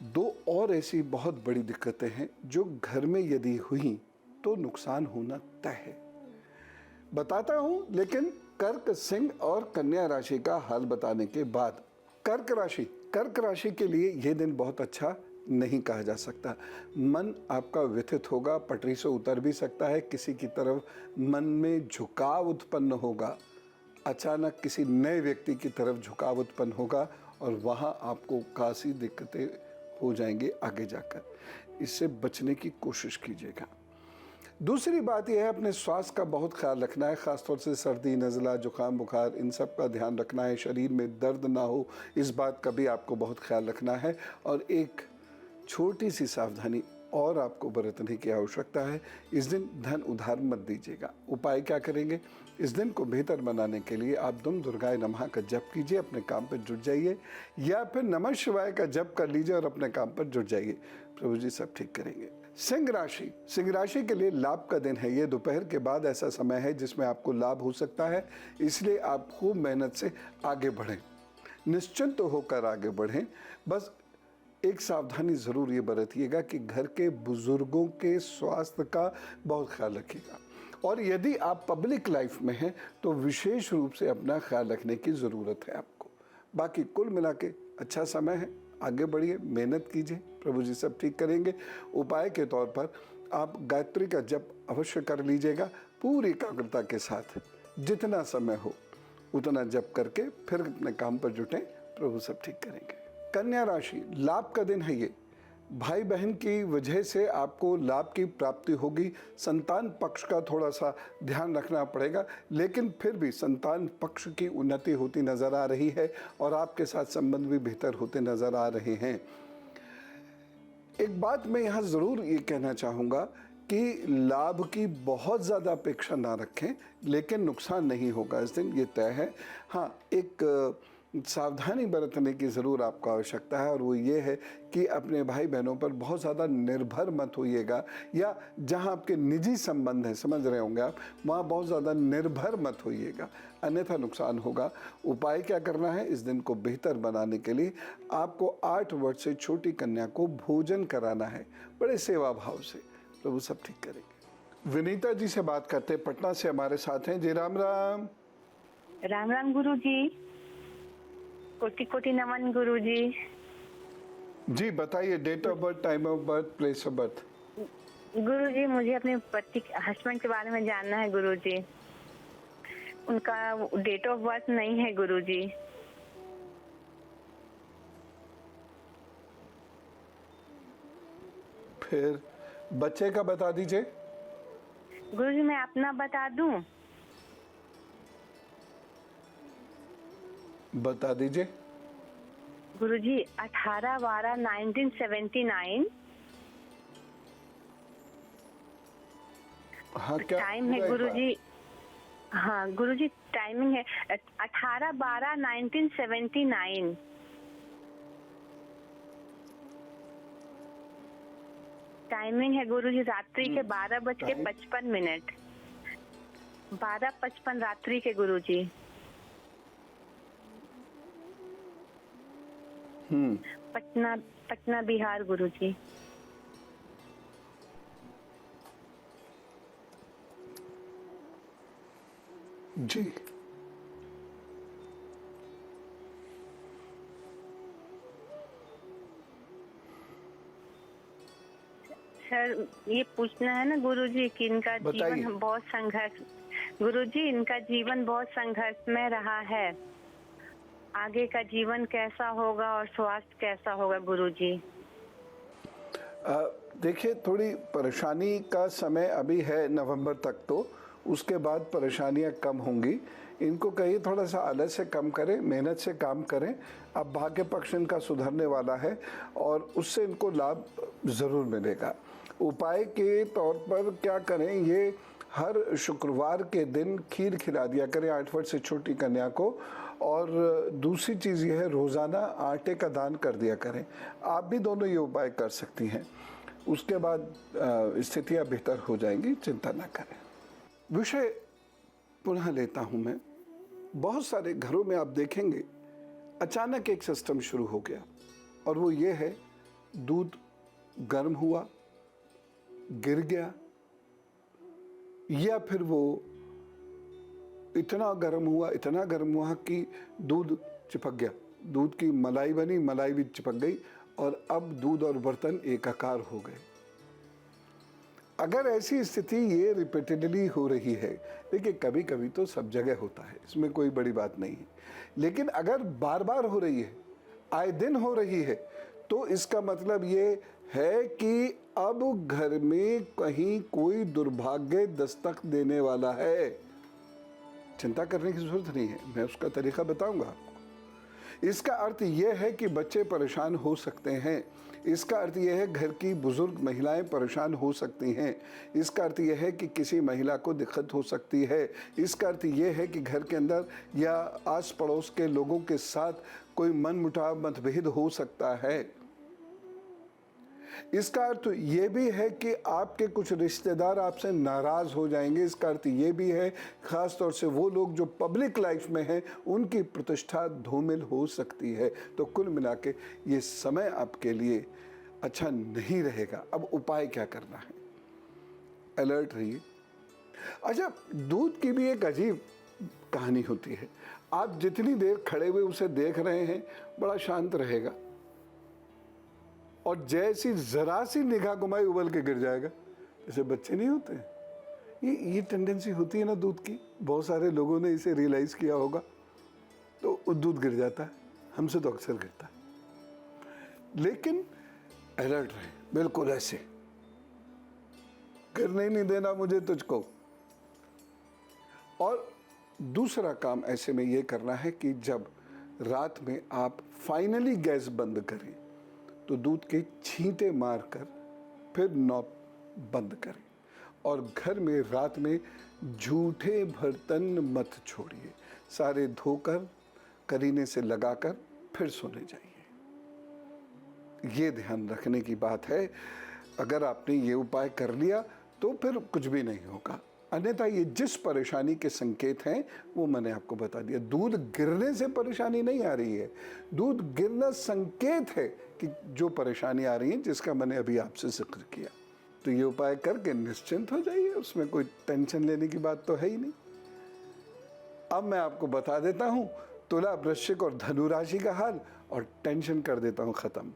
दो और ऐसी बहुत बड़ी दिक्कतें हैं जो घर में यदि हुई तो नुकसान होना तय है। बताता हूं, लेकिन कर्क, सिंह और कन्या राशि का हाल बताने के बाद। कर्क राशि के लिए यह दिन बहुत अच्छा नहीं कहा जा सकता। मन आपका व्यथित होगा, पटरी से उतर भी सकता है, किसी की तरफ मन में झुकाव उत्पन्न होगा, अचानक किसी नए व्यक्ति की तरफ झुकाव उत्पन्न होगा और वहां आपको खासी दिक्कतें हो जाएंगी आगे जाकर। इससे बचने की कोशिश कीजिएगा। दूसरी बात यह है, अपने स्वास्थ्य का बहुत ख्याल रखना है, खासतौर से सर्दी, नज़ला, जुकाम, बुखार, इन सब का ध्यान रखना है। शरीर में दर्द ना हो, इस बात का भी आपको बहुत ख्याल रखना है। और एक छोटी सी सावधानी और आपको बरतने की आवश्यकता है, इस दिन धन उधार मत दीजिएगा। उपाय क्या करेंगे? इस दिन को बेहतर बनाने के लिए आप दुम दुर्गाय नमः का जप कीजिए, अपने काम पर जुट जाइए, या फिर नमः शिवाय का जप कर लीजिए और अपने काम पर जुट जाइए। प्रभु जी सब ठीक करेंगे। सिंह राशि के लिए लाभ का दिन है। ये दोपहर के बाद ऐसा समय है जिसमें आपको लाभ हो सकता है, इसलिए आप खूब मेहनत से आगे बढ़ें, निश्चिंत होकर आगे बढ़ें। बस एक सावधानी ज़रूर ये बरतिएगा कि घर के बुजुर्गों के स्वास्थ्य का बहुत ख्याल रखिएगा। और यदि आप पब्लिक लाइफ में हैं तो विशेष रूप से अपना ख्याल रखने की ज़रूरत है आपको। बाकी कुल मिला के अच्छा समय है, आगे बढ़िए, मेहनत कीजिए, प्रभु जी सब ठीक करेंगे। उपाय के तौर पर आप गायत्री का जप अवश्य कर लीजिएगा, पूरी एकाग्रता के साथ। जितना समय हो उतना जप करके फिर अपने काम पर जुटें, प्रभु सब ठीक करेंगे। कन्या राशि, लाभ का दिन है ये। भाई बहन की वजह से आपको लाभ की प्राप्ति होगी। संतान पक्ष का थोड़ा सा ध्यान रखना पड़ेगा, लेकिन फिर भी संतान पक्ष की उन्नति होती नजर आ रही है और आपके साथ संबंध भी बेहतर होते नजर आ रहे हैं। एक बात मैं यहाँ ज़रूर ये कहना चाहूँगा कि लाभ की बहुत ज़्यादा अपेक्षा ना रखें, लेकिन नुकसान नहीं होगा इस दिन, ये तय है। हाँ, एक सावधानी बरतने की ज़रूर आपको आवश्यकता है, और वो ये है कि अपने भाई बहनों पर बहुत ज़्यादा निर्भर मत होइएगा, या जहाँ आपके निजी संबंध हैं, समझ रहे होंगे आप, वहाँ बहुत ज़्यादा निर्भर मत होइएगा, अन्यथा नुकसान होगा। उपाय क्या करना है? इस दिन को बेहतर बनाने के लिए आपको 8 वर्ष से छोटी कन्या को भोजन कराना है, बड़े सेवा भाव से। प्रभु सब ठीक करेंगे। विनीता जी से बात करते हैं, पटना से हमारे साथ हैं जी। राम राम। राम राम गुरु जी, कोटि कोटि नमन गुरु जी। जी बताइए, date of birth, time of birth, place of birth. Guru ji, मुझे अपने पति हस्बैंड के बारे में जानना है गुरु जी। उनका डेट ऑफ बर्थ नहीं है गुरु जी। फिर बच्चे का बता दीजिए। गुरु जी मैं अपना बता दूं? बता दीजिए। गुरु जी 18/12/1979। हाँ, क्या टाइम है गुरु जी? हाँ गुरु जी, टाइमिंग है 18/12/1979। टाइमिंग है गुरु जी रात्रि के 12:55। 12:55 रात्रि के गुरु जी। पटना बिहार गुरु जी। जी सर ये पूछना है ना गुरु जी कि इनका जीवन बहुत संघर्ष, गुरु जी इनका जीवन बहुत संघर्ष में रहा है, आगे का जीवन कैसा होगा और स्वास्थ्य कैसा होगा गुरु जी? देखिए, थोड़ी परेशानी का समय अभी है नवंबर तक, तो उसके बाद परेशानियां कम होंगी। इनको कहिए थोड़ा सा आलस्य कम करें, मेहनत से काम करें। अब भाग्य पक्ष इनका सुधरने वाला है और उससे इनको लाभ ज़रूर मिलेगा। उपाय के तौर पर क्या करें, ये हर शुक्रवार के दिन खीर खिला दिया करें 8 वर्ष से छोटी कन्या को। और दूसरी चीज़ ये है, रोज़ाना आटे का दान कर दिया करें। आप भी दोनों ये उपाय कर सकती हैं, उसके बाद स्थितियाँ बेहतर हो जाएंगी, चिंता ना करें। विषय पुनः लेता हूँ मैं। बहुत सारे घरों में आप देखेंगे अचानक एक सिस्टम शुरू हो गया, और वो ये है दूध गर्म हुआ, गिर गया, या फिर वो इतना गर्म हुआ कि दूध चिपक गया, दूध की मलाई बनी, मलाई भी चिपक गई और अब दूध और बर्तन एकाकार हो गए। अगर ऐसी स्थिति ये रिपीटेडली हो रही है, देखिए कभी कभी तो सब जगह होता है, इसमें कोई बड़ी बात नहीं है, लेकिन अगर बार बार हो रही है, आए दिन हो रही है, तो इसका मतलब ये है कि अब घर में कहीं कोई दुर्भाग्य दस्तक देने वाला है। चिंता करने की जरूरत नहीं है, मैं उसका तरीका बताऊंगा आपको। इसका अर्थ यह है कि बच्चे परेशान हो सकते हैं, इसका अर्थ यह है घर की बुजुर्ग महिलाएं परेशान हो सकती हैं, इसका अर्थ यह है कि किसी महिला को दिक्कत हो सकती है, इसका अर्थ यह है कि घर के अंदर या आस पड़ोस के लोगों के साथ कोई मनमुटाव मतभेद हो सकता है। इसका अर्थ ये भी है कि आपके कुछ रिश्तेदार आपसे नाराज हो जाएंगे। इसका अर्थ ये भी है खास तौर से वो लोग जो पब्लिक लाइफ में हैं, उनकी प्रतिष्ठा धूमिल हो सकती है। तो कुल मिला के ये समय आपके लिए अच्छा नहीं रहेगा। अब उपाय क्या करना है? अलर्ट रहिए। अच्छा, दूध की भी एक अजीब कहानी होती है। आप जितनी देर खड़े हुए उसे देख रहे हैं, बड़ा शांत रहेगा, और जैसी जरा सी निगाह घुमाई उबल के गिर जाएगा। जैसे बच्चे नहीं होते, ये टेंडेंसी होती है ना दूध की। बहुत सारे लोगों ने इसे रियलाइज किया होगा, तो दूध गिर जाता है, हमसे तो अक्सर गिरता है। लेकिन अलर्ट रहे, बिल्कुल ऐसे गिरने नहीं देना मुझे तुझको। और दूसरा काम ऐसे में ये करना है कि जब रात में आप फाइनली गैस बंद करें, तो दूध के छींटे मारकर फिर नॉब बंद करें। और घर में रात में झूठे बर्तन मत छोड़िए, सारे धोकर करीने से लगाकर फिर सोने जाइए। ये ध्यान रखने की बात है। अगर आपने ये उपाय कर लिया तो फिर कुछ भी नहीं होगा। अन्यथा ये जिस परेशानी के संकेत हैं वो मैंने आपको बता दिया। दूध गिरने से परेशानी नहीं आ रही है, दूध गिरना संकेत है कि जो परेशानी आ रही है, जिसका मैंने अभी आपसे जिक्र किया। तो ये उपाय करके निश्चिंत हो जाइए, उसमें कोई टेंशन लेने की बात तो है ही नहीं। अब मैं आपको बता देता हूं तुला, वृश्चिक और धनु राशि का हाल, और टेंशन कर देता हूं खत्म।